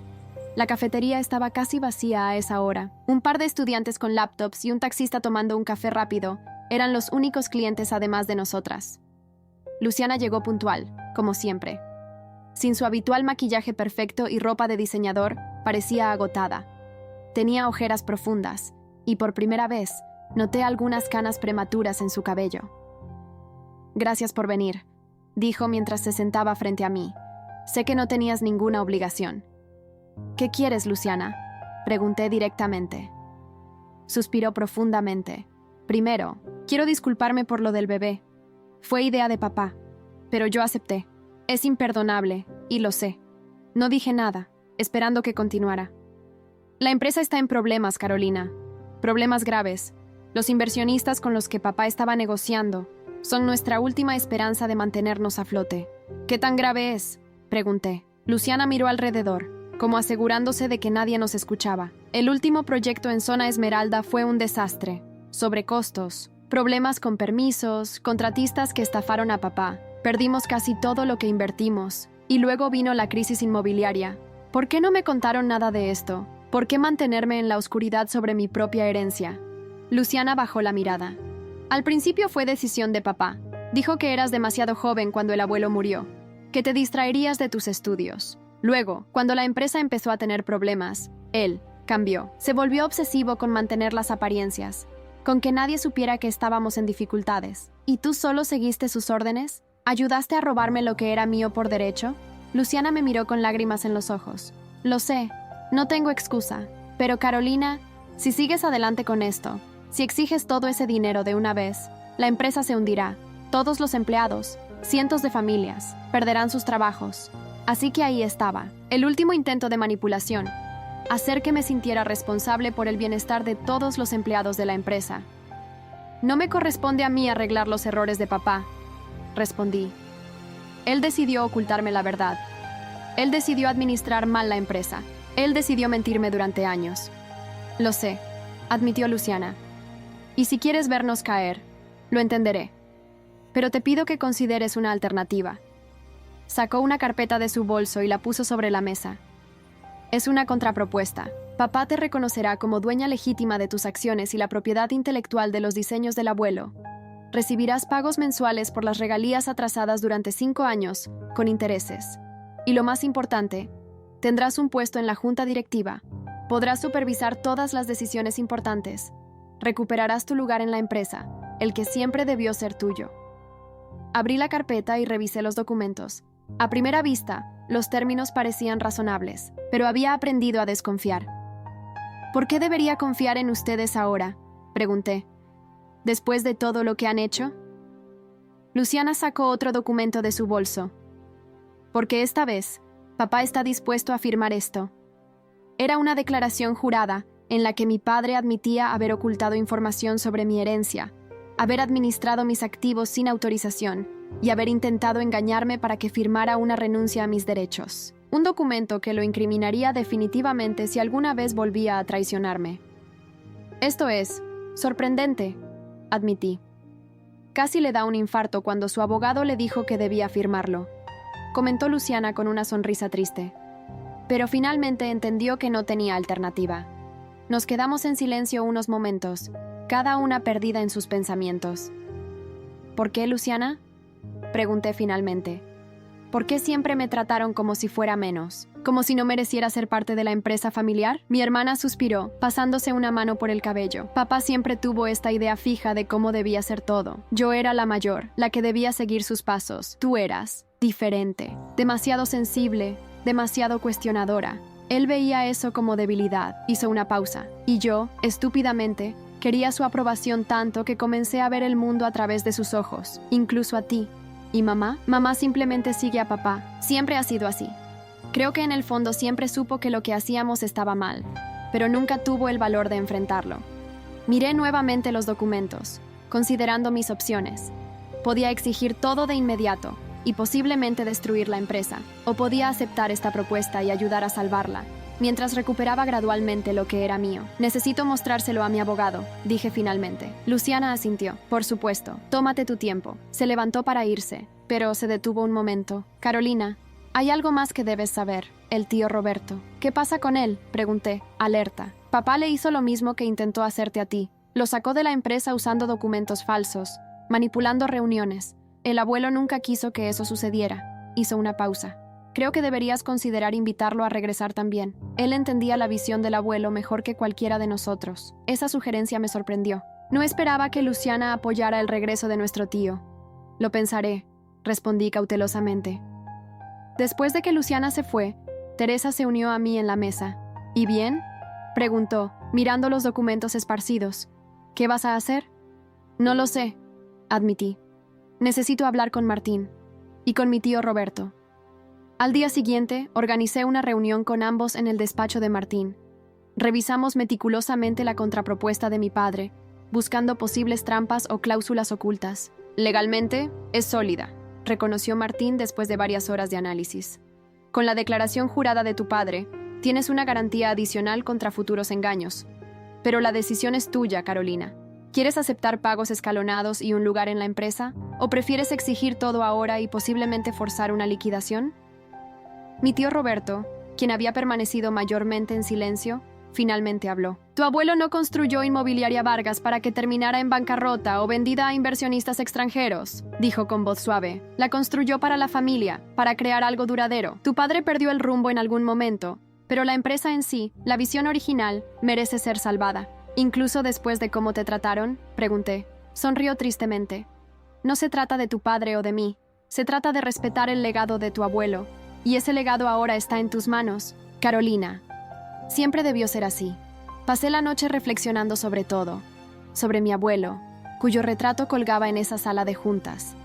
La cafetería estaba casi vacía a esa hora. Un par de estudiantes con laptops y un taxista tomando un café rápido eran los únicos clientes además de nosotras. Luciana llegó puntual, como siempre. Sin su habitual maquillaje perfecto y ropa de diseñador, parecía agotada. Tenía ojeras profundas, y por primera vez, noté algunas canas prematuras en su cabello. «Gracias por venir», dijo mientras se sentaba frente a mí. «Sé que no tenías ninguna obligación». «¿Qué quieres, Luciana?», pregunté directamente. Suspiró profundamente. «Primero, quiero disculparme por lo del bebé. Fue idea de papá, pero yo acepté. Es imperdonable, y lo sé. No dije nada, esperando que continuara. La empresa está en problemas, Carolina. Problemas graves. Los inversionistas con los que papá estaba negociando son nuestra última esperanza de mantenernos a flote». «¿Qué tan grave es?», pregunté. Luciana miró alrededor, como asegurándose de que nadie nos escuchaba. «El último proyecto en Zona Esmeralda fue un desastre. Sobrecostos, problemas con permisos, contratistas que estafaron a papá. Perdimos casi todo lo que invertimos. Y luego vino la crisis inmobiliaria. ¿Por qué no me contaron nada de esto? ¿Por qué mantenerme en la oscuridad sobre mi propia herencia?». Luciana bajó la mirada. «Al principio fue decisión de papá. Dijo que eras demasiado joven cuando el abuelo murió, que te distraerías de tus estudios. Luego, cuando la empresa empezó a tener problemas, él cambió. Se volvió obsesivo con mantener las apariencias, con que nadie supiera que estábamos en dificultades. ¿Y tú solo seguiste sus órdenes? ¿Ayudaste a robarme lo que era mío por derecho?». Luciana me miró con lágrimas en los ojos. «Lo sé, no tengo excusa. Pero Carolina, si sigues adelante con esto, si exiges todo ese dinero de una vez, la empresa se hundirá. Todos los empleados, cientos de familias, perderán sus trabajos». Así que ahí estaba, el último intento de manipulación. Hacer que me sintiera responsable por el bienestar de todos los empleados de la empresa. «No me corresponde a mí arreglar los errores de papá», respondí. «Él decidió ocultarme la verdad. Él decidió administrar mal la empresa. Él decidió mentirme durante años». «Lo sé», admitió Luciana. «Y si quieres vernos caer, lo entenderé. Pero te pido que consideres una alternativa». Sacó una carpeta de su bolso y la puso sobre la mesa. «Es una contrapropuesta. Papá te reconocerá como dueña legítima de tus acciones y la propiedad intelectual de los diseños del abuelo. Recibirás pagos mensuales por las regalías atrasadas durante 5 años, con intereses. Y lo más importante, tendrás un puesto en la junta directiva. Podrás supervisar todas las decisiones importantes. Recuperarás tu lugar en la empresa, el que siempre debió ser tuyo». Abrí la carpeta y revisé los documentos. A primera vista, los términos parecían razonables, pero había aprendido a desconfiar. «¿Por qué debería confiar en ustedes ahora?», pregunté. «¿Después de todo lo que han hecho?». Luciana sacó otro documento de su bolso. «Porque esta vez, papá está dispuesto a firmar esto». Era una declaración jurada en la que mi padre admitía haber ocultado información sobre mi herencia, haber administrado mis activos sin autorización y haber intentado engañarme para que firmara una renuncia a mis derechos. Un documento que lo incriminaría definitivamente si alguna vez volvía a traicionarme. «Esto es sorprendente», admití. Casi le da un infarto cuando su abogado le dijo que debía firmarlo, comentó Luciana con una sonrisa triste. Pero finalmente entendió que no tenía alternativa. Nos quedamos en silencio unos momentos, cada una perdida en sus pensamientos. «¿Por qué, Luciana?», pregunté finalmente. «¿Por qué siempre me trataron como si fuera menos? ¿Como si no mereciera ser parte de la empresa familiar?». Mi hermana suspiró, pasándose una mano por el cabello. «Papá siempre tuvo esta idea fija de cómo debía ser todo. Yo era la mayor, la que debía seguir sus pasos. Tú eras diferente, demasiado sensible, demasiado cuestionadora. Él veía eso como debilidad». Hizo una pausa. Y yo, estúpidamente, quería su aprobación tanto que comencé a ver el mundo a través de sus ojos, incluso a ti. ¿Y mamá? Mamá simplemente sigue a papá. Siempre ha sido así. Creo que en el fondo siempre supo que lo que hacíamos estaba mal, pero nunca tuvo el valor de enfrentarlo. Miré nuevamente los documentos, considerando mis opciones. Podía exigir todo de inmediato, y posiblemente destruir la empresa, o podía aceptar esta propuesta y ayudar a salvarla, mientras recuperaba gradualmente lo que era mío. Necesito mostrárselo a mi abogado, dije finalmente. Luciana asintió. Por supuesto, tómate tu tiempo. Se levantó para irse, pero se detuvo un momento. Carolina, hay algo más que debes saber. El tío Roberto. ¿Qué pasa con él?, pregunté, alerta. Papá le hizo lo mismo que intentó hacerte a ti. Lo sacó de la empresa usando documentos falsos, manipulando reuniones. El abuelo nunca quiso que eso sucediera. Hizo una pausa. Creo que deberías considerar invitarlo a regresar también. Él entendía la visión del abuelo mejor que cualquiera de nosotros. Esa sugerencia me sorprendió. No esperaba que Luciana apoyara el regreso de nuestro tío. Lo pensaré, respondí cautelosamente. Después de que Luciana se fue, Teresa se unió a mí en la mesa. ¿Y bien?, preguntó, mirando los documentos esparcidos. ¿Qué vas a hacer? No lo sé, admití. Necesito hablar con Martín y con mi tío Roberto. Al día siguiente, organicé una reunión con ambos en el despacho de Martín. Revisamos meticulosamente la contrapropuesta de mi padre, buscando posibles trampas o cláusulas ocultas. Legalmente, es sólida, reconoció Martín después de varias horas de análisis. Con la declaración jurada de tu padre, tienes una garantía adicional contra futuros engaños. Pero la decisión es tuya, Carolina. ¿Quieres aceptar pagos escalonados y un lugar en la empresa? ¿O prefieres exigir todo ahora y posiblemente forzar una liquidación? Mi tío Roberto, quien había permanecido mayormente en silencio, finalmente habló. Tu abuelo no construyó Inmobiliaria Vargas para que terminara en bancarrota o vendida a inversionistas extranjeros, dijo con voz suave. La construyó para la familia, para crear algo duradero. Tu padre perdió el rumbo en algún momento, pero la empresa en sí, la visión original, merece ser salvada. ¿Incluso después de cómo te trataron?, pregunté. Sonrió tristemente. No se trata de tu padre o de mí. Se trata de respetar el legado de tu abuelo. Y ese legado ahora está en tus manos, Carolina. Siempre debió ser así. Pasé la noche reflexionando sobre todo. Sobre mi abuelo, cuyo retrato colgaba en esa sala de juntas.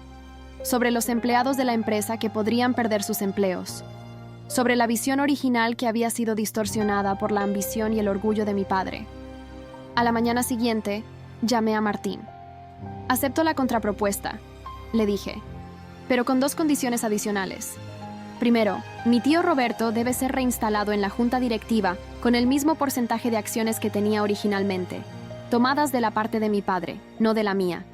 Sobre los empleados de la empresa que podrían perder sus empleos. Sobre la visión original que había sido distorsionada por la ambición y el orgullo de mi padre. A la mañana siguiente, llamé a Martín. Acepto la contrapropuesta, le dije, pero con dos condiciones adicionales. Primero, mi tío Roberto debe ser reinstalado en la junta directiva con el mismo porcentaje de acciones que tenía originalmente, tomadas de la parte de mi padre, no de la mía.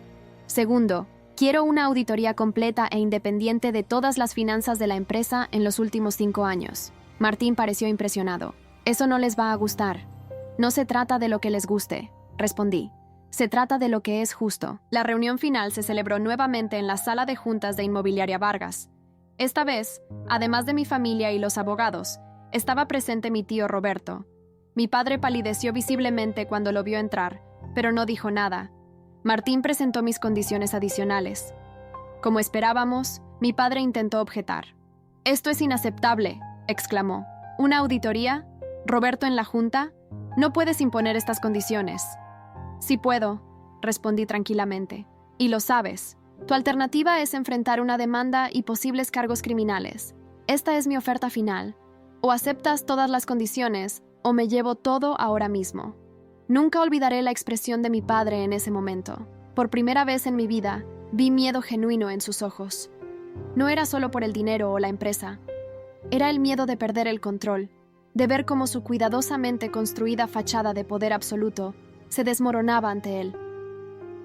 Segundo, quiero una auditoría completa e independiente de todas las finanzas de la empresa en los últimos 5 años. Martín pareció impresionado. Eso no les va a gustar. No se trata de lo que les guste, respondí. Se trata de lo que es justo. La reunión final se celebró nuevamente en la sala de juntas de Inmobiliaria Vargas. Esta vez, además de mi familia y los abogados, estaba presente mi tío Roberto. Mi padre palideció visiblemente cuando lo vio entrar, pero no dijo nada. Martín presentó mis condiciones adicionales. Como esperábamos, mi padre intentó objetar. «Esto es inaceptable», exclamó. «¿Una auditoría? ¿Roberto en la junta? No puedes imponer estas condiciones». «Sí puedo», respondí tranquilamente. «Y lo sabes. Tu alternativa es enfrentar una demanda y posibles cargos criminales. Esta es mi oferta final. O aceptas todas las condiciones, o me llevo todo ahora mismo». Nunca olvidaré la expresión de mi padre en ese momento. Por primera vez en mi vida, vi miedo genuino en sus ojos. No era solo por el dinero o la empresa. Era el miedo de perder el control, de ver cómo su cuidadosamente construida fachada de poder absoluto se desmoronaba ante él.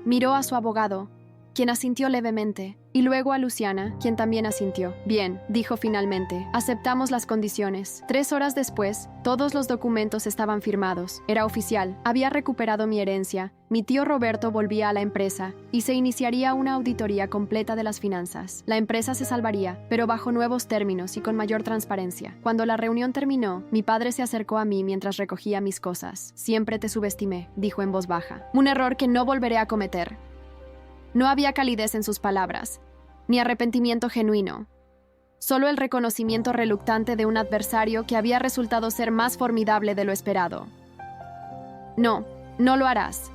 Miró a su abogado, quien asintió levemente, y luego a Luciana, quien también asintió. «Bien», dijo finalmente, «aceptamos las condiciones». 3 horas después, todos los documentos estaban firmados. Era oficial. Había recuperado mi herencia, mi tío Roberto volvía a la empresa, y se iniciaría una auditoría completa de las finanzas. La empresa se salvaría, pero bajo nuevos términos y con mayor transparencia. Cuando la reunión terminó, mi padre se acercó a mí mientras recogía mis cosas. «Siempre te subestimé», dijo en voz baja. «Un error que no volveré a cometer». No había calidez en sus palabras, ni arrepentimiento genuino. Solo el reconocimiento reluctante de un adversario que había resultado ser más formidable de lo esperado. «No, no lo harás»,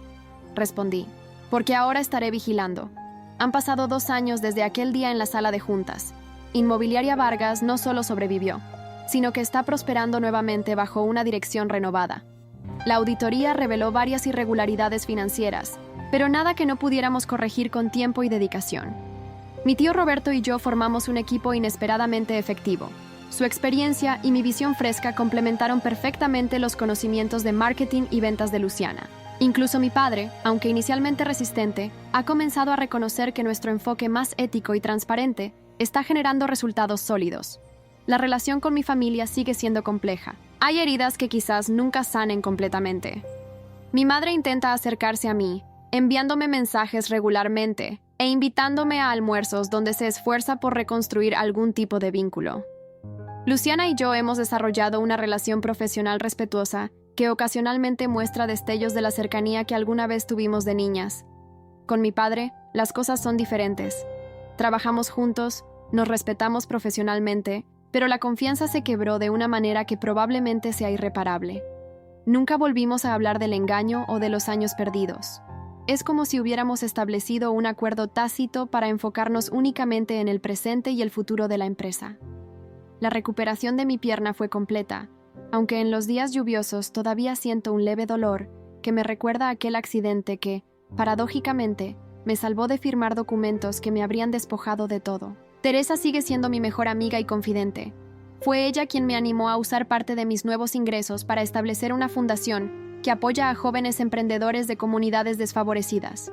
respondí, «porque ahora estaré vigilando. Han pasado 2 años desde aquel día en la sala de juntas. Inmobiliaria Vargas no solo sobrevivió, sino que está prosperando nuevamente bajo una dirección renovada. La auditoría reveló varias irregularidades financieras, pero nada que no pudiéramos corregir con tiempo y dedicación. Mi tío Roberto y yo formamos un equipo inesperadamente efectivo. Su experiencia y mi visión fresca complementaron perfectamente los conocimientos de marketing y ventas de Luciana. Incluso mi padre, aunque inicialmente resistente, ha comenzado a reconocer que nuestro enfoque más ético y transparente está generando resultados sólidos. La relación con mi familia sigue siendo compleja. Hay heridas que quizás nunca sanen completamente. Mi madre intenta acercarse a mí, enviándome mensajes regularmente e invitándome a almuerzos donde se esfuerza por reconstruir algún tipo de vínculo. Luciana y yo hemos desarrollado una relación profesional respetuosa que ocasionalmente muestra destellos de la cercanía que alguna vez tuvimos de niñas. Con mi padre, las cosas son diferentes. Trabajamos juntos, nos respetamos profesionalmente, pero la confianza se quebró de una manera que probablemente sea irreparable. Nunca volvimos a hablar del engaño o de los años perdidos. Es como si hubiéramos establecido un acuerdo tácito para enfocarnos únicamente en el presente y el futuro de la empresa. La recuperación de mi pierna fue completa, aunque en los días lluviosos todavía siento un leve dolor que me recuerda aquel accidente que, paradójicamente, me salvó de firmar documentos que me habrían despojado de todo. Teresa sigue siendo mi mejor amiga y confidente. Fue ella quien me animó a usar parte de mis nuevos ingresos para establecer una fundación que apoya a jóvenes emprendedores de comunidades desfavorecidas.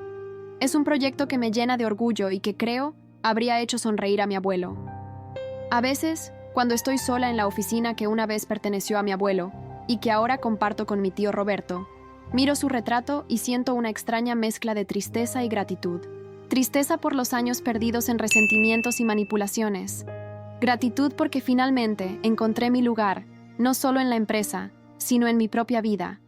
Es un proyecto que me llena de orgullo y que creo habría hecho sonreír a mi abuelo. A veces, cuando estoy sola en la oficina que una vez perteneció a mi abuelo y que ahora comparto con mi tío Roberto, miro su retrato y siento una extraña mezcla de tristeza y gratitud. Tristeza por los años perdidos en resentimientos y manipulaciones. Gratitud porque finalmente encontré mi lugar, no solo en la empresa, sino en mi propia vida.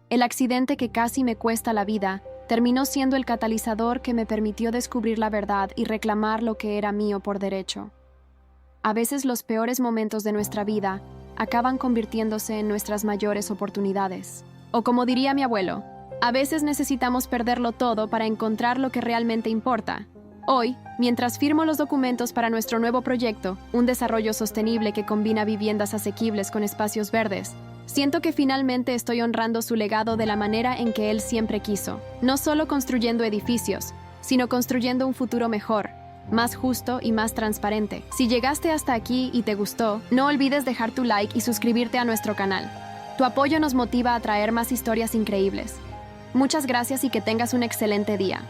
El accidente que casi me cuesta la vida terminó siendo el catalizador que me permitió descubrir la verdad y reclamar lo que era mío por derecho. A veces los peores momentos de nuestra vida acaban convirtiéndose en nuestras mayores oportunidades. O como diría mi abuelo, a veces necesitamos perderlo todo para encontrar lo que realmente importa. Hoy, mientras firmo los documentos para nuestro nuevo proyecto, un desarrollo sostenible que combina viviendas asequibles con espacios verdes, siento que finalmente estoy honrando su legado de la manera en que él siempre quiso, no solo construyendo edificios, sino construyendo un futuro mejor, más justo y más transparente. Si llegaste hasta aquí y te gustó, no olvides dejar tu like y suscribirte a nuestro canal. Tu apoyo nos motiva a traer más historias increíbles. Muchas gracias y que tengas un excelente día.